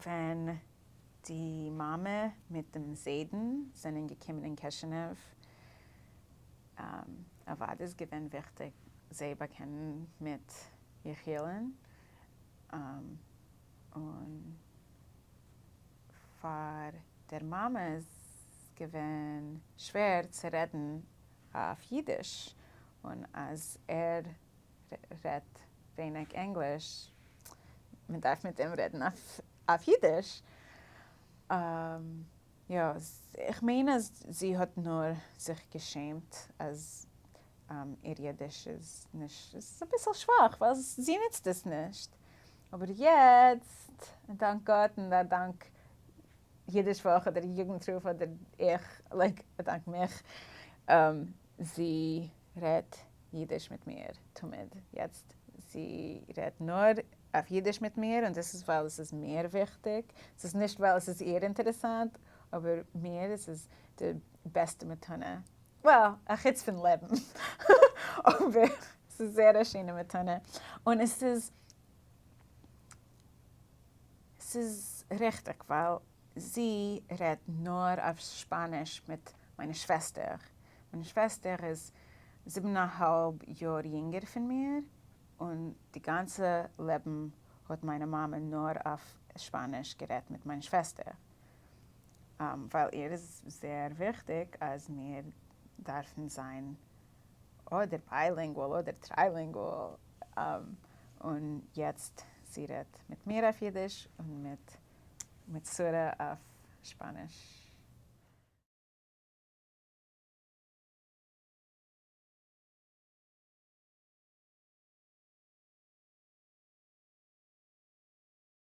wenn die Mama mit dem Seiden sind gekommen in Kishinev, war das gewinn wichtig, selber kennen mit Yechielen. Und für der Mama ist gewinn schwer zu reden auf Jiddisch. Und als redet wenig Englisch, man darf mit ihm reden auf Jiddisch. Ja, ich meine, sie hat nur sich geschämt, als ihr Jiddisch ist ein bisschen schwach, weil sie nützt es nicht. Aber jetzt, dank Gott und dank Yidish-Vokh oder Yugntruf oder dank mich, sie redet Jiddisch mit mir, Tumid. Jetzt, sie redet nur auf Jiddisch mit mir und das ist, weil es ist mir wichtig. Es ist nicht, weil es ist ihr interessant, aber mir ist es die beste Methode. Well, ein Chitz von Leben. Aber es ist sehr schöne Methode. Und es ist richtig, weil sie redet nur auf Spanisch mit meiner Schwester. Meine Schwester ist 7,5 Jahre jünger von mir und die ganze Leben hat meine Mama nur auf Spanisch geredet mit meiner Schwester. Weil ihr ist sehr wichtig, als wir dürfen sein oder bilingual oder trilingual. Und jetzt sie redet mit mir auf Jiddisch und mit Sura auf Spanisch.